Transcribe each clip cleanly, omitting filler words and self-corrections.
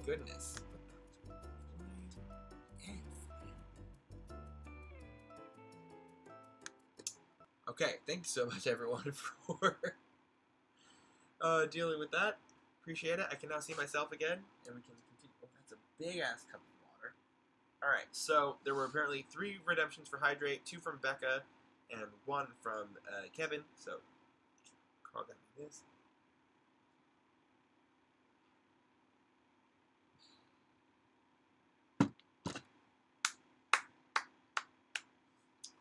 goodness. Okay, thank you so much, everyone, for dealing with that. Appreciate it. I can now see myself again, and we can continue. Oh, that's a big-ass cup of water. Alright, so there were apparently 3 redemptions for Hydrate, 2 from Becca, and 1 from Kevin. So, Carl got me this.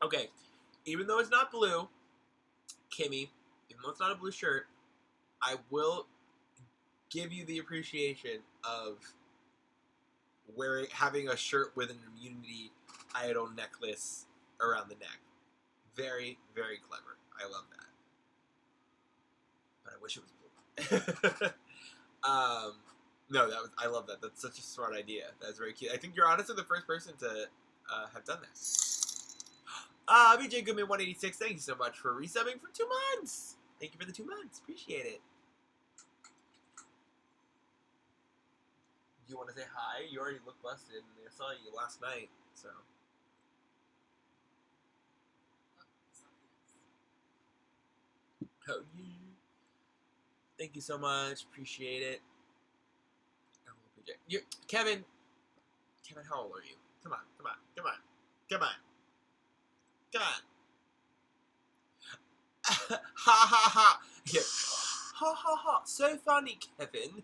Okay, even though it's not blue, Kimmy, even though it's not a blue shirt, I will give you the appreciation of having a shirt with an immunity idol necklace around the neck. Very, very clever. I love that. But I wish it was blue. No, I love that. That's such a smart idea. That's very cute. I think you're honestly the first person to have done that. BJ Goodman 186, thank you so much for resubbing for 2 months. Thank you for the 2 months. Appreciate it. You want to say hi? You already look busted, and I saw you last night, so. Oh, yeah. Thank you so much. Appreciate it. Kevin, how old are you? Come on. Ha ha ha. Yeah. Ha ha ha. So funny, Kevin.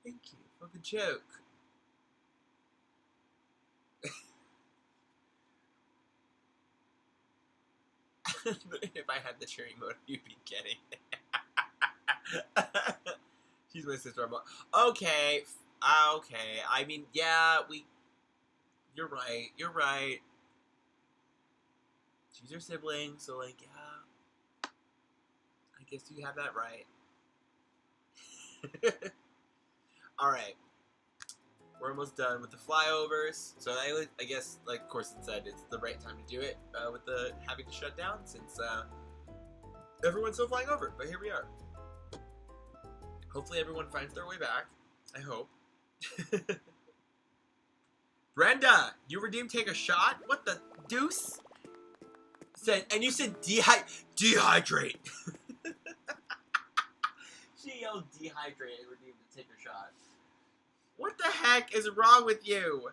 Thank you for the joke. If I had the cheering mode, you'd be getting it. She's my sister. Okay. I mean, yeah, you're right. She's your sibling, so, like, yeah. I guess you have that right. Alright. We're almost done with the flyovers. So, I guess, like Corson said, it's the right time to do it with the having to shut down since everyone's still flying over. But here we are. Hopefully everyone finds their way back. I hope. Brenda, you redeemed Take a Shot? What the deuce? And you said dehydrate. She yelled dehydrate and redeemed to Take a Shot. What the heck is wrong with you?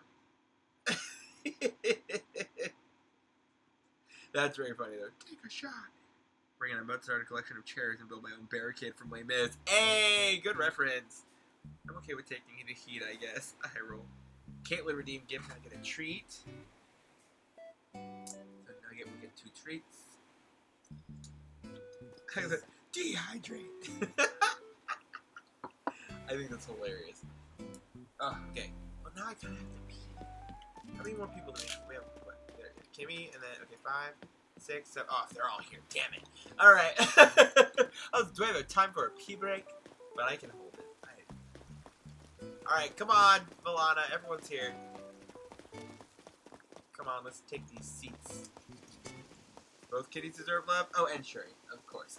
That's very funny though. Take a shot. I'm about to start a collection of chairs and build my own barricade from Les Mis. Hey, good reference. I'm okay with taking the heat, I guess. I roll. Caitlin redeemed gift. I get a treat. So Nugget will get 2 treats. Dehydrate. I think that's hilarious. Oh, okay. Well, now I kind of have to pee. How many more people do we have? What? There, Kimmy, and then, okay, 5, 6, 7. Oh, they're all here. Damn it. All right. Do I have time for a pee break? But I can hold it. All right, come on, Milana. Everyone's here. Come on, let's take these seats. Both kitties deserve love. Oh, and Sherry. Of course.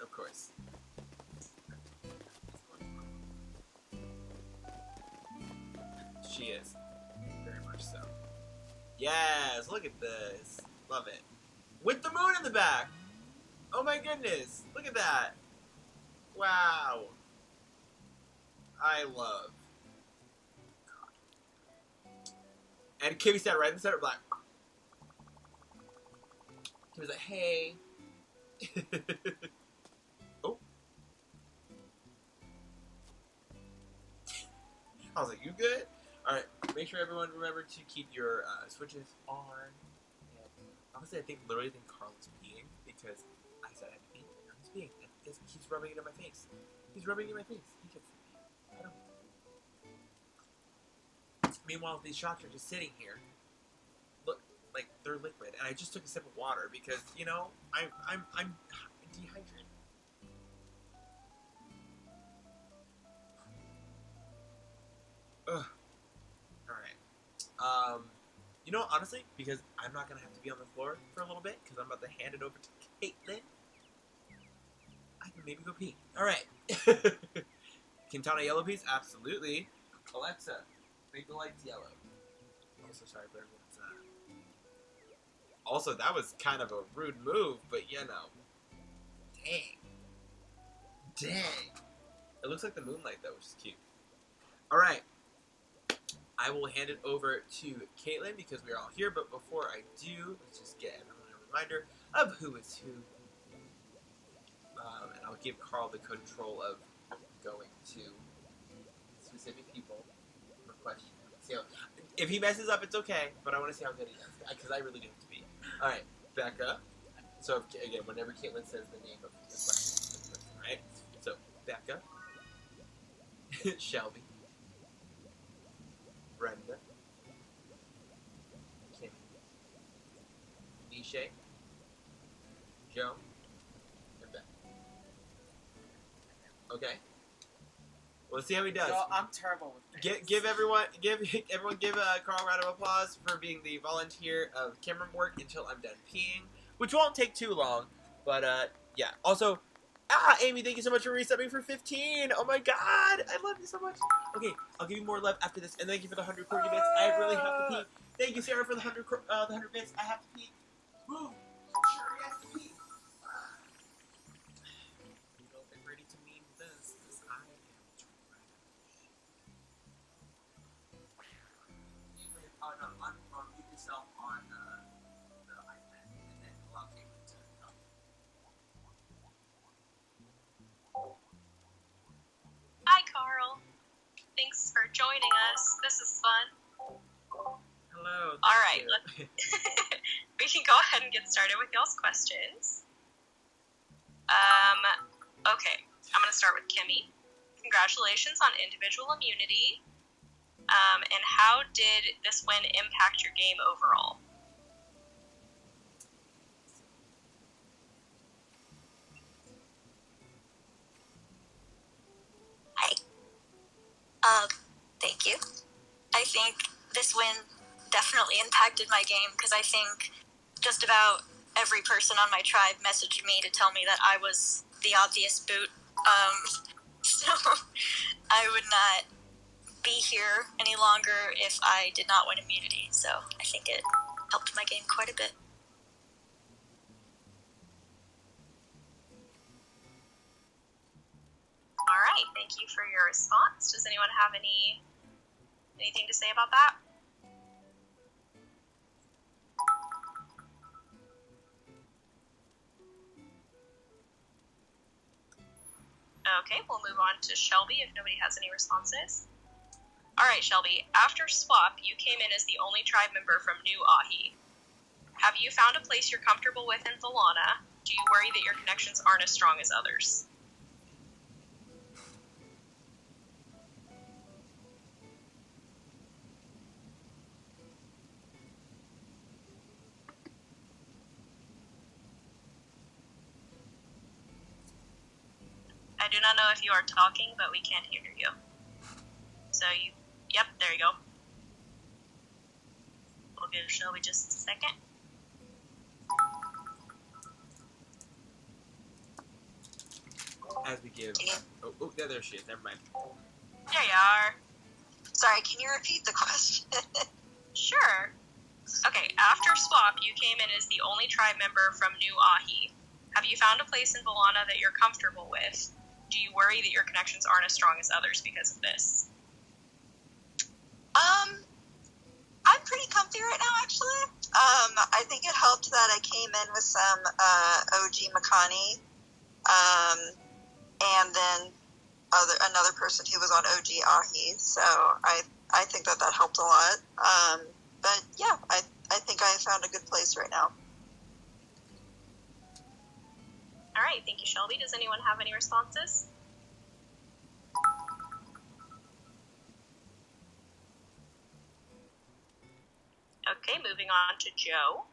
She is. Very much so. Yes, look at this. Love it. With the moon in the back. Oh my goodness. Look at that. Wow. I love. God. And Kimmy sat right in the center black. Kimmy's like, hey. Oh. I was like, you good? Alright, make sure everyone remember to keep your switches on. And honestly, I literally think Carl is peeing because I said I had to pee. He's peeing. And he keeps rubbing it in my face. He's rubbing it in my face. He gets I don't. Meanwhile, these shots are just sitting here. Look, like they're liquid, and I just took a sip of water because you know I'm dehydrated. Ugh. Alright. You know, honestly, because I'm not going to have to be on the floor for a little bit, because I'm about to hand it over to Caitlin, I can maybe go pee. Alright. Quintana Yellow Peas? Absolutely. Alexa, make the lights yellow. Also, sorry for everyone's, Also, that was kind of a rude move, but you know. Dang. Dang. It looks like the moonlight, though, which is cute. Alright. I will hand it over to Caitlin because we are all here, but before I do, let's just get everyone a reminder of who is who. And I'll give Carl the control of going to specific people for questions. So, if he messes up, it's okay, but I want to see how good he does, because I really do have to be. Alright, Becca. So, again, whenever Caitlin says the name of the question, right? So, Becca, Shelby, Brenda, Kim, Nisha, Joe, and Beth. Okay? Well, let's see how he does. Yo, I'm terrible with this. Give everyone Carl a round of applause for being the volunteer of camera work until I'm done peeing, which won't take too long. But yeah. Also, Amy, thank you so much for resubbing for 15. Oh my God, I love you so much. Okay, I'll give you more love after this, and thank you for the 100 corgi bits. I really have to pee. Thank you, Sarah, for the 100 bits. I have to pee. Woo! Sure, he has to pee. You know, get ready to meme this, because I am trash. Mute yourself on the iPad, and then allow Caitlin to come. Hi, Carl. Thanks for joining us. This is fun. Hello. All right, we can go ahead and get started with y'all's questions. Okay, I'm going to start with Kimmy. Congratulations on individual immunity. And how did this win impact your game overall? Hi. Thank you. I think this win definitely impacted my game because I think just about every person on my tribe messaged me to tell me that I was the obvious boot. So I would not be here any longer if I did not win immunity. So I think it helped my game quite a bit. All right, thank you for your response. Does anyone have anything to say about that? Okay, we'll move on to Shelby if nobody has any responses. All right, Shelby, after swap, you came in as the only tribe member from New Ahi. Have you found a place you're comfortable with in Valana? Do you worry that your connections aren't as strong as others? I do not know if you are talking, but we can't hear you. Yep, there you go. We'll give Shelby just a second. As we give... Oh, yeah, there she is. Never mind. There you are. Sorry, can you repeat the question? Sure. Okay, after swap, you came in as the only tribe member from New Ahi. Have you found a place in Valana that you're comfortable with? Do you worry that your connections aren't as strong as others because of this? I'm pretty comfy right now, actually. I think it helped that I came in with some OG Makani, and then another person who was on OG Ahi. So I think that helped a lot. But yeah, I think I found a good place right now. All right, thank you, Shelby. Does anyone have any responses? Okay, moving on to Joe.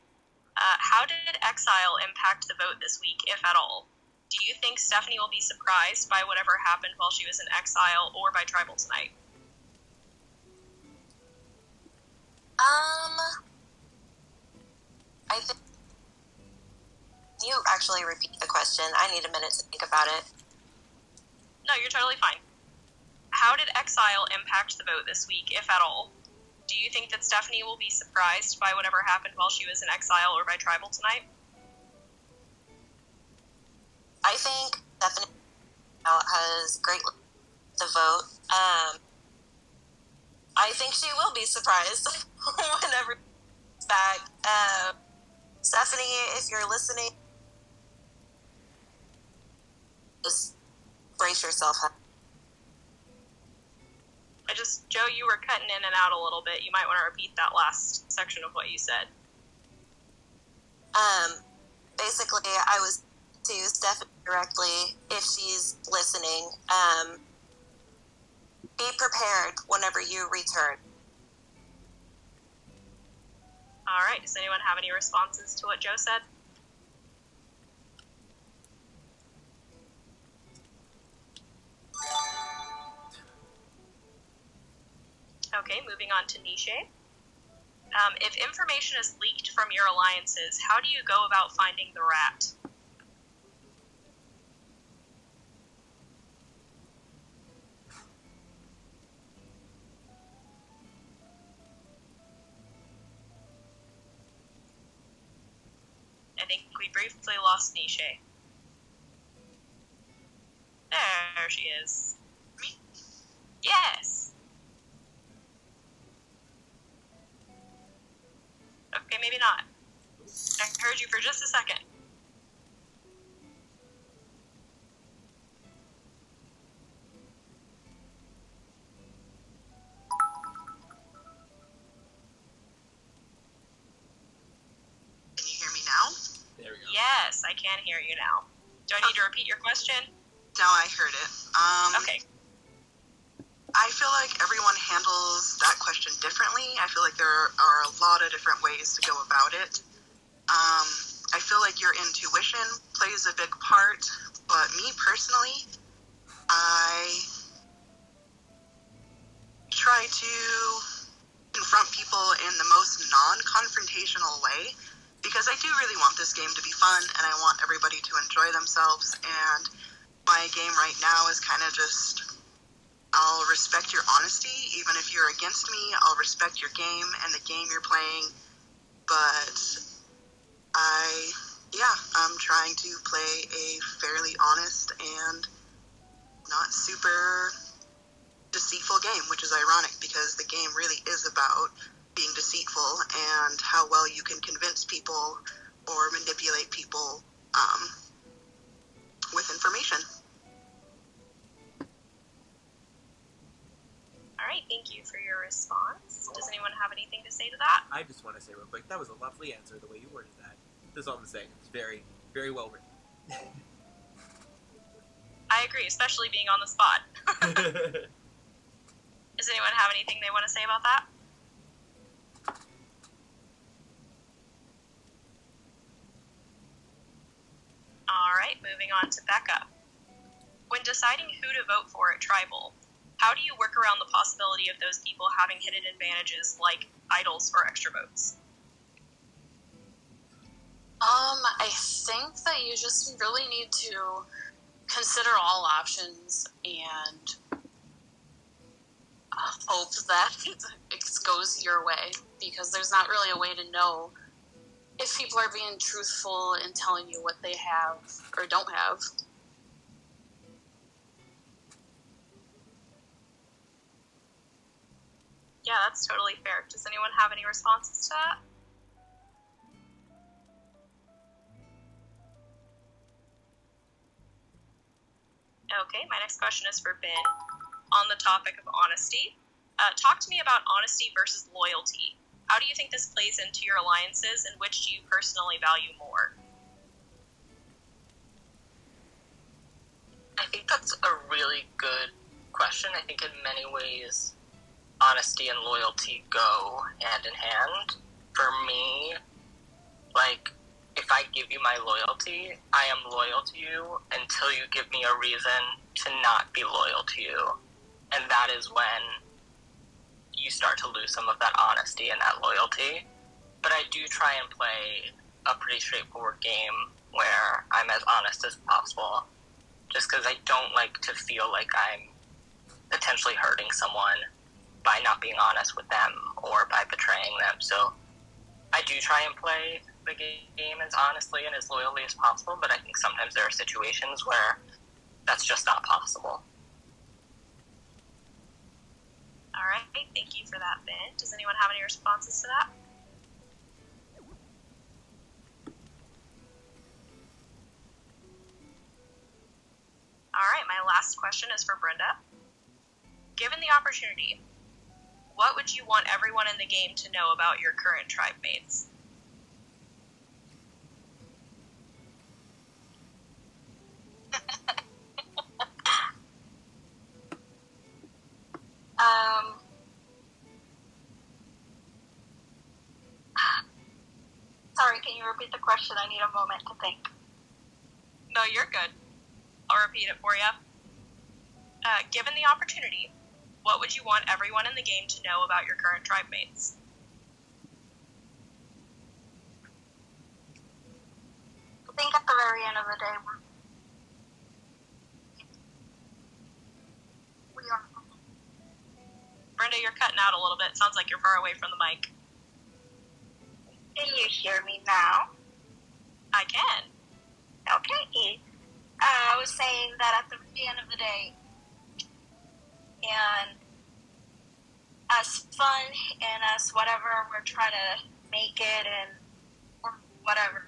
How did Exile impact the vote this week, if at all? Do you think Stephanie will be surprised by whatever happened while she was in Exile or by Tribal tonight? I think... You actually repeat the question. I need a minute to think about it. No, you're totally fine. how did Exile impact the vote this week, if at all? Do you think that Stephanie will be surprised by whatever happened while she was in Exile or by Tribal tonight? I think Stephanie has greatly the vote. I think she will be surprised whenever she's back. Stephanie, if you're listening, just brace yourself. Joe, you were cutting in and out a little bit. You might want to repeat that last section of what you said. Basically, I was to Stephanie directly, if she's listening, be prepared whenever you return. All right. Does anyone have any responses to what Joe said? Okay, moving on to Niche. If information is leaked from your alliances, how do you go about finding the rat? I think we briefly lost Niche. There she is. Me? Yes. Okay, maybe not. I heard you for just a second. Can you hear me now? There we go. Yes, I can hear you now. Do I need to repeat your question? No, I heard it. Okay. I feel like everyone handles that question differently. I feel like there are a lot of different ways to go about it. I feel like your intuition plays a big part, but me personally, I try to confront people in the most non-confrontational way, because I do really want this game to be fun, and I want everybody to enjoy themselves, and my game right now is kind of just, I'll respect your honesty. Even if you're against me, I'll respect your game and the game you're playing. But I'm trying to play a fairly honest and not super deceitful game, which is ironic because the game really is about being deceitful and how well you can convince people or manipulate people with information. All right, thank you for your response. Does anyone have anything to say to that? I just want to say real quick, that was a lovely answer the way you worded that. That's all I'm saying. It's very, very well written. I agree, especially being on the spot. Does anyone have anything they want to say about that? All right, moving on to Becca. When deciding who to vote for at Tribal, how do you work around the possibility of those people having hidden advantages like idols or extra votes? I think that you just really need to consider all options and hope that it goes your way, because there's not really a way to know if people are being truthful in telling you what they have or don't have. Yeah, that's totally fair. Does anyone have any responses to that? Okay, my next question is for Ben. On the topic of honesty, talk to me about honesty versus loyalty. How do you think this plays into your alliances, and which do you personally value more? I think that's a really good question. I think in many ways, honesty and loyalty go hand in hand. For me, like, if I give you my loyalty, I am loyal to you until you give me a reason to not be loyal to you. And that is when you start to lose some of that honesty and that loyalty. But I do try and play a pretty straightforward game where I'm as honest as possible, just because I don't like to feel like I'm potentially hurting someone by not being honest with them or by betraying them. So I do try and play the game as honestly and as loyally as possible, but I think sometimes there are situations where that's just not possible. All right, thank you for that, Ben. Does anyone have any responses to that? All right, my last question is for Brenda. Given the opportunity, what would you want everyone in the game to know about your current tribe mates? Sorry, can you repeat the question? I need a moment to think. No, you're good. I'll repeat it for you. Given the opportunity, what would you want everyone in the game to know about your current tribe mates? I think at the very end of the day, we are. Brenda, you're cutting out a little bit. Sounds like you're far away from the mic. Can you hear me now? I can. Okay. I was saying that at the end of the day, and as fun and as whatever we're trying to make it and or whatever,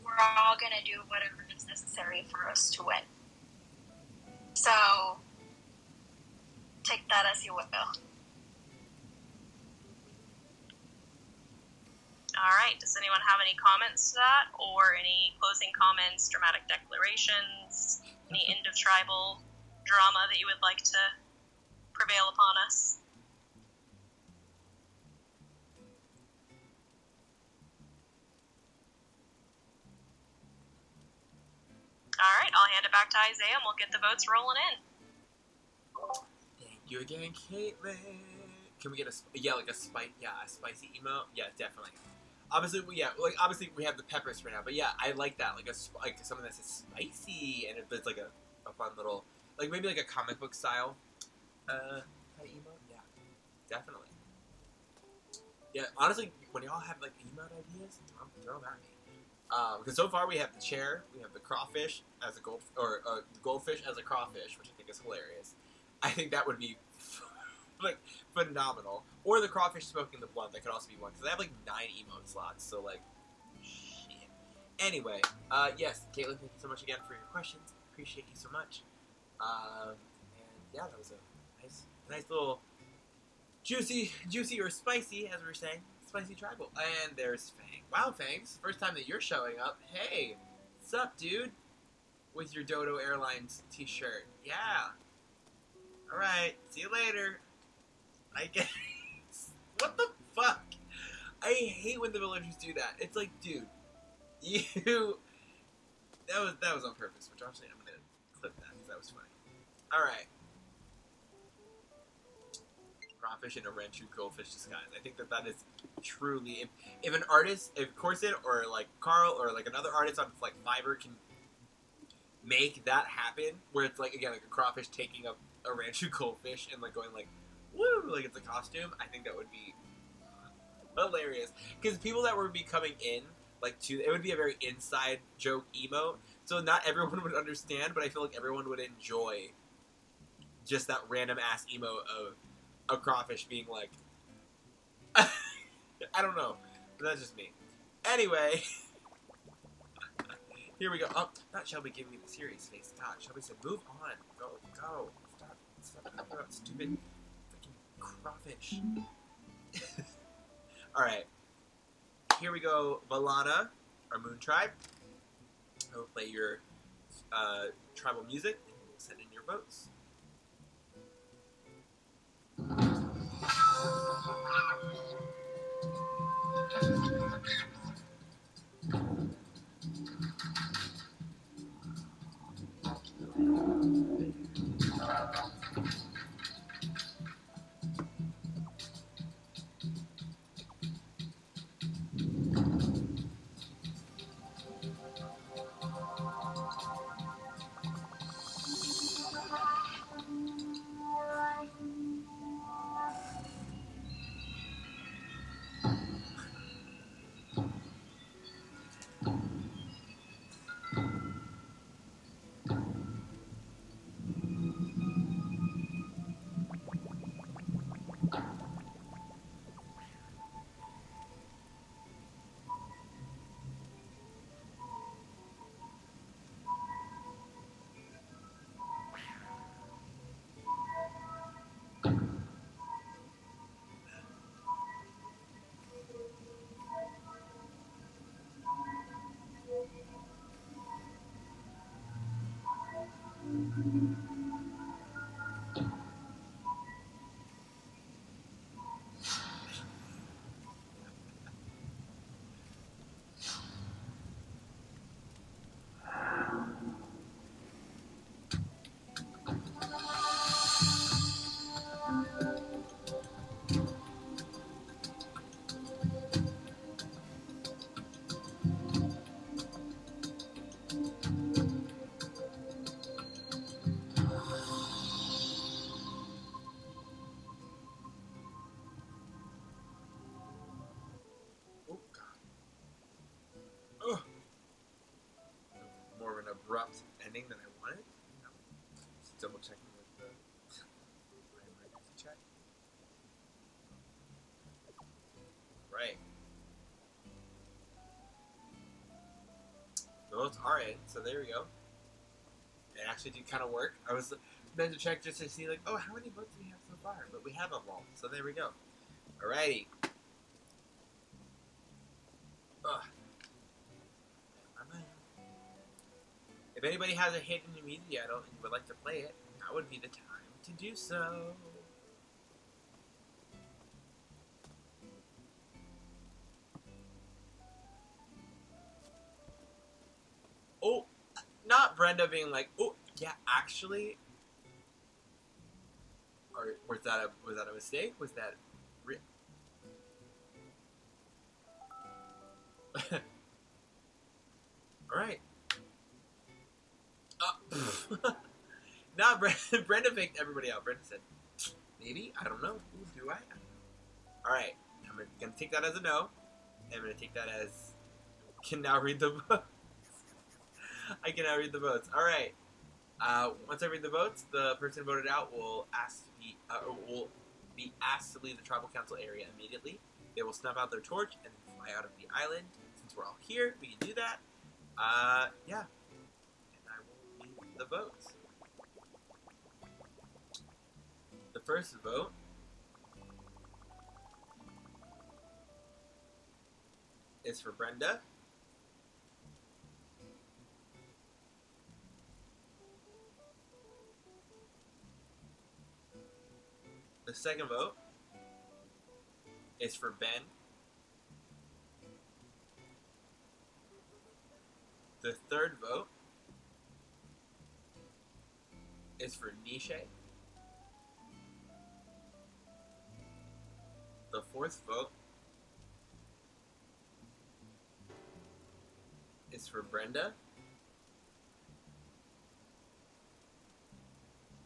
we're all going to do whatever is necessary for us to win. So, take that as you will. All right. Does anyone have any comments to that, or any closing comments, dramatic declarations, any end of tribal drama that you would like to prevail upon us? All right. I'll hand it back to Isaiah, and we'll get the votes rolling in. Thank you again, Caitlin. Can we get a spicy emote? Yeah, definitely. Obviously, obviously we have the peppers for now, but yeah, I like that, like something that's spicy and it's like a fun little, like maybe like a comic book style, type emote. Yeah, definitely. Yeah, honestly, when y'all have like emote ideas, throw them at me. Because so far we have the chair, we have the crawfish as a goldfish as a crawfish, which I think is hilarious. I think that would be like phenomenal. Or the crawfish smoking the blunt, that could also be one, because they have like 9 emote slots, so like shit. Anyway, yes, Caitlin, thank you so much again for your questions. Appreciate you so much. And yeah, that was a nice little juicy or spicy, as we were saying, spicy tribal. And there's Fang. Wow, Fangs, first time that you're showing up. Hey, what's up, dude? With your Dodo Airlines t-shirt. Yeah. Alright, see you later. I guess. What the fuck? I hate when the villagers do that. It's like, dude, you. That was on purpose, which actually I'm gonna clip that because that was funny. Alright. Crawfish in a Renchu goldfish disguise. I think that is truly. If an artist, if Corset or like Carl or like another artist on like Fiverr can make that happen, where it's like, again, like a crawfish taking up a Ranchu goldfish and like going like, woo, like it's a costume, I think that would be hilarious. Because people that would be coming in, like, it would be a very inside joke emote, so not everyone would understand, but I feel like everyone would enjoy just that random ass emote of a crawfish being like, I don't know, but that's just me. Anyway, here we go. Oh, not Shelby giving me the serious face. God, Shelby said, move on. Go. Stop talking about stupid freaking crawfish. Alright. Here we go, Valana, our moon tribe. I will play your tribal music and we'll send in your votes. Oh God. Ugh. More of an abrupt ending than I wanted. You know, just double checking with the emergency check. Right. The votes are in, so there we go. It actually did kind of work. I was meant to check just to see, like, oh, how many votes do we have so far? But we have them all, so there we go. Alrighty. Ugh. If anybody has a hidden media idol and would like to play it, now would be the time to do so. Oh, not Brenda being like, oh, yeah, actually. Or was that a mistake? Was that all right. Nah, Brenda faked everybody out. Brenda said, maybe? I don't know. Ooh, do I? I don't know. Alright. I'm going to take that as a no. I'm going to take that as... Can now read the votes. I can now read the votes. Alright. Once I read the votes, the person voted out will be asked to leave the tribal council area immediately. They will snuff out their torch and fly out of the island. Since we're all here, we can do that. Yeah. And I will read the votes. The first vote is for Brenda. The second vote is for Ben. The third vote is for Nisha. The fourth vote is for Brenda.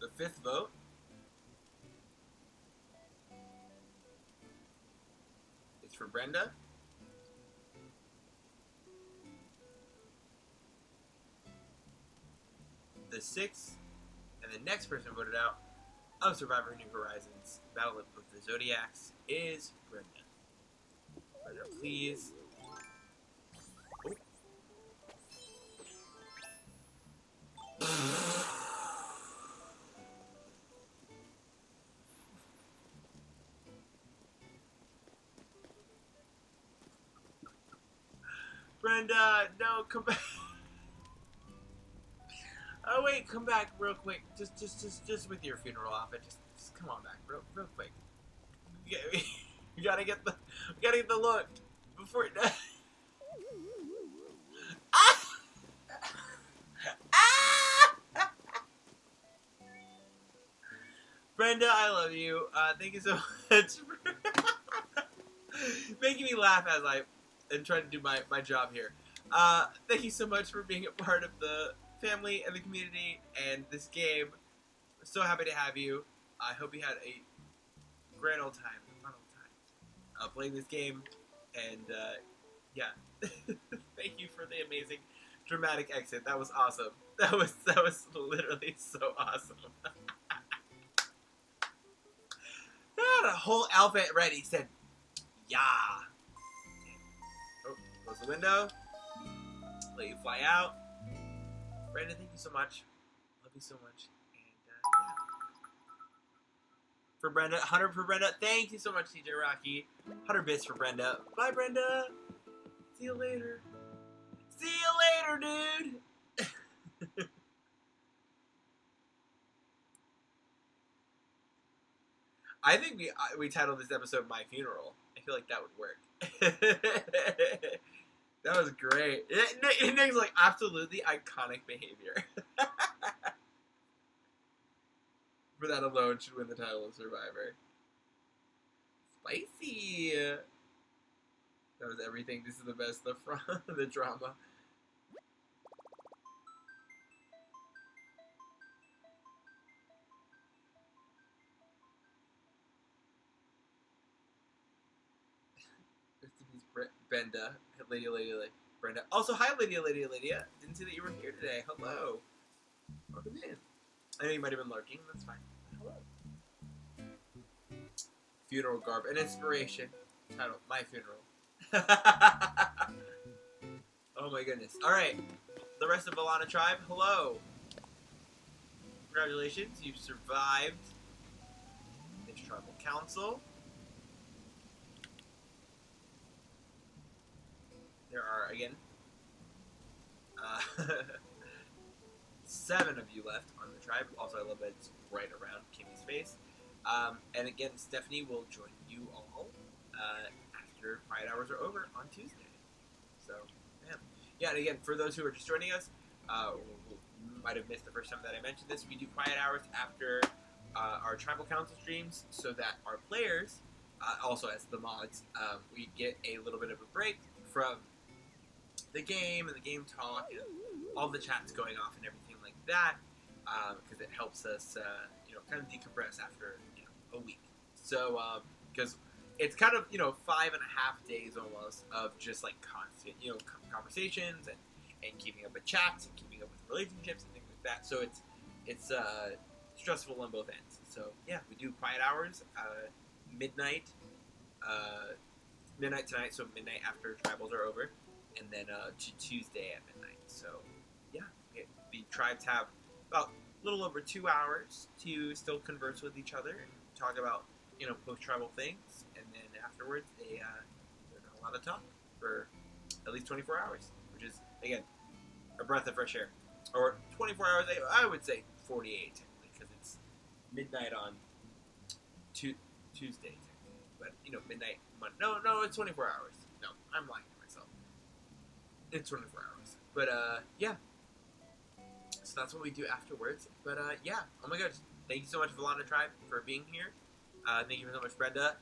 The fifth vote is for Brenda. The sixth and the next person voted out of Survivor New Horizons Battle of the Zodiacs is Brenda. Brenda, please. Oh. Brenda, no, come back. Oh wait, come back real quick. Just with your funeral outfit. Just come on back, real quick. We gotta get the look before it does. Ah! Ah! Brenda, I love you. Thank you so much for making me laugh as I am trying to do my job here. Thank you so much for being a part of the family and the community and this game. We're so happy to have you. I hope you had a grand old time, a fun old time playing this game. And yeah, thank you for the amazing dramatic exit. That was awesome. That was literally so awesome. I had a whole outfit ready. He said, "Yeah." Oh, close the window. Let you fly out. Brandon, thank you so much. Love you so much. And yeah. For Brenda, 100 for Brenda. Thank you so much, CJ Rocky. 100 bits for Brenda. Bye, Brenda. See you later. See you later, dude. I think we titled this episode "My Funeral." I feel like that would work. That was great. Nick's like absolutely iconic behavior. For that alone, should win the title of Survivor. Spicy. That was everything. This is the best. The front, the drama. Brenda, Lady, Brenda. Also, hi, Lady. Didn't see that you were here today. Hello. Welcome in. I know you might have been lurking. That's fine. Hello. Funeral garb. An inspiration. Title, My Funeral. Oh my goodness. Alright. The rest of Valana Tribe, hello. Congratulations. You've survived this tribal council. There are, again, 7 of you left on the tribe. Also, I love that it's right around Kimmy's face. And again, Stephanie will join you all after Pride Hours are over on Tuesday. So, yeah, and again, for those who are just joining us, you might have missed the first time that I mentioned this. We do Quiet Hours after our Tribal Council streams so that our players, also as the mods, we get a little bit of a break from the game and the game talk and all the chats going off and everything like that, because it helps us, kind of decompress after, a week. So, because it's kind of, 5.5 days almost of just like constant, conversations and keeping up with chats and keeping up with relationships and things like that. So it's stressful on both ends. So yeah, we do Quiet Hours, midnight tonight, so midnight after tribals are over, and then to Tuesday at midnight. So yeah, the tribes have about a little over 2 hours to still converse with each other and talk about post-tribal things, and then afterwards they're not allowed to talk for at least 24 hours, which is again a breath of fresh air. Or 24 hours, I would say 48 technically, because it's midnight on Tuesday technically. But midnight Monday. No, it's 24 hours. No, I'm lying to myself. It's 24 hours. But yeah. So that's what we do afterwards. But yeah. Oh my gosh. Thank you so much, Valana Tribe, for being here. Thank you so much, Brenda.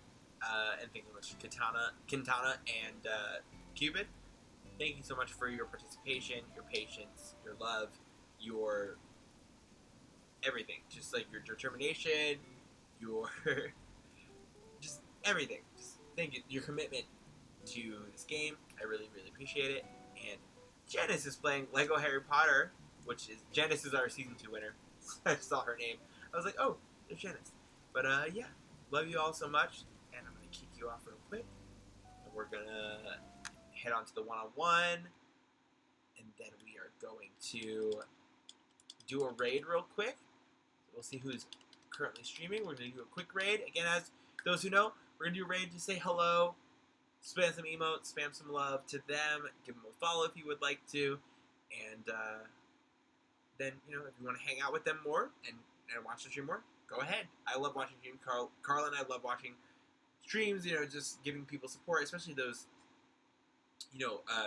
And thank you so much, Quintana, and Cupid. Thank you so much for your participation, your patience, your love, your everything. Just like your determination, your just everything. Just thank you. Your commitment to this game. I really, really appreciate it. And Janice is playing Lego Harry Potter, which is Janice is our season 2 winner. I saw her name. I was like, oh, there's Janice. But yeah, love you all so much. And I'm gonna kick you off real quick. And we're gonna head on to the one-on-one, and then we are going to do a raid real quick. We'll see who's currently streaming. We're going to do a quick raid. Again, as those who know, we're going to do a raid to say hello, spam some emotes, spam some love to them, give them a follow if you would like to, and then, if you want to hang out with them more and watch the stream more, go ahead. I love watching streams. Carl and I love watching streams, just giving people support, especially those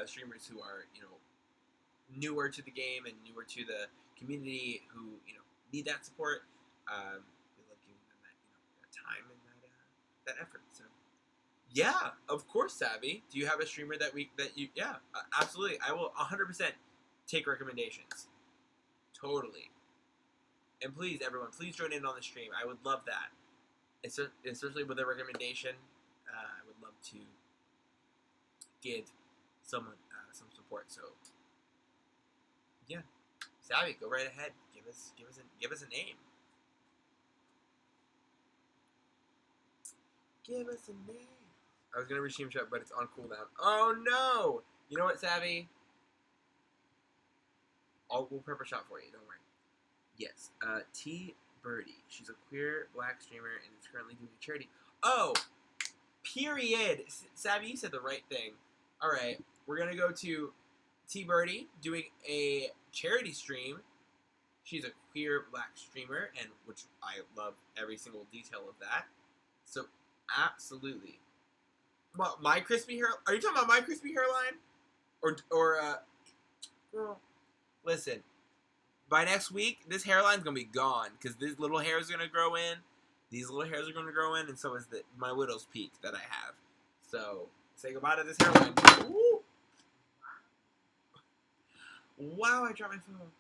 streamers who are, newer to the game and newer to the community who, need that support. We love giving them that time and that effort. So, yeah, of course, Savvy. Do you have a streamer yeah, absolutely. I will 100% take recommendations. Totally. And please, everyone, please join in on the stream. I would love that. Especially with a recommendation. I would love to give someone some support. So yeah, Savvy, go right ahead. Give us a name. Give us a name. I was gonna redeem shot, but it's on cooldown. Oh no! You know what, Savvy? We'll prep a shot for you. Don't worry. Yes. T Birdie. She's a queer black streamer and is currently doing a charity. Oh. Period. Savvy, you said the right thing. All right, we're gonna go to T Birdie doing a charity stream. She's a queer black streamer, and which I love every single detail of that. So, absolutely. Well, my crispy hair. Are you talking about my crispy hairline? Well, listen. By next week, this hairline's gonna be gone because these little hairs are gonna grow in. These little hairs are gonna grow in, and so is my widow's peak that I have. So, say goodbye to this hairline. Woo! Wow, I dropped my phone.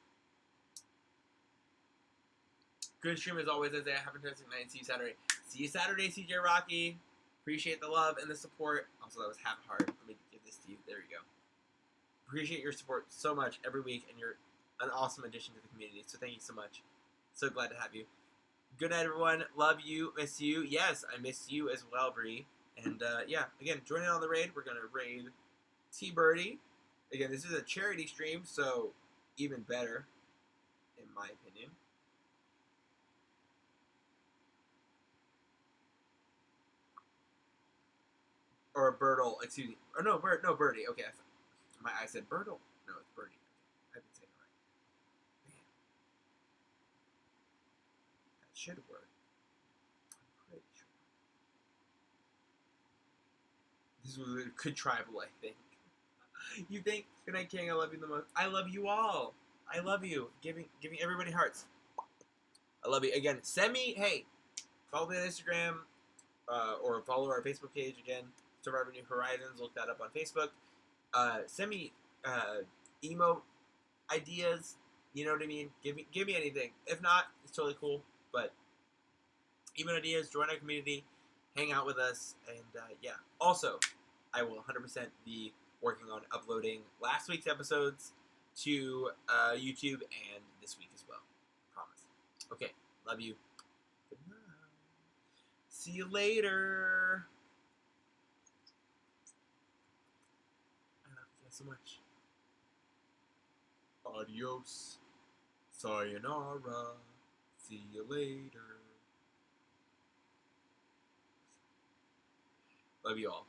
Good stream as always, Isaiah. Have a fantastic night. See you Saturday. See you Saturday, CJ Rocky. Appreciate the love and the support. Also, that was half a heart. Let me give this to you. There you go. Appreciate your support so much every week, and you're an awesome addition to the community. So thank you so much. So glad to have you. Good night, everyone. Love you. Miss you. Yes, I miss you as well, Bree. And yeah, again, join in on the raid. We're gonna raid T-Birdie. Again, this is a charity stream, so even better, in my opinion. Or Birdle, excuse me. Or no, Birdie. Okay, I said Birdle. No, it's Birdie. Okay, I've been saying it right. Man. That should work. I'm pretty sure. This was a good tribal, I think. You think? Good night, King. I love you the most. I love you all. I love you. Giving everybody hearts. I love you. Again, send me, hey, follow me on Instagram, or follow our Facebook page again, Survivor New Horizons. Look that up on Facebook. Send me emo ideas. You know what I mean? Give me anything. If not, it's totally cool. But emo ideas, join our community, hang out with us, and yeah. Also, I will 100% be working on uploading last week's episodes to YouTube and this week as well. Promise. Okay. Love you. Good night. See you later. I love you guys so much. Adios. Sayonara. See you later. Love you all.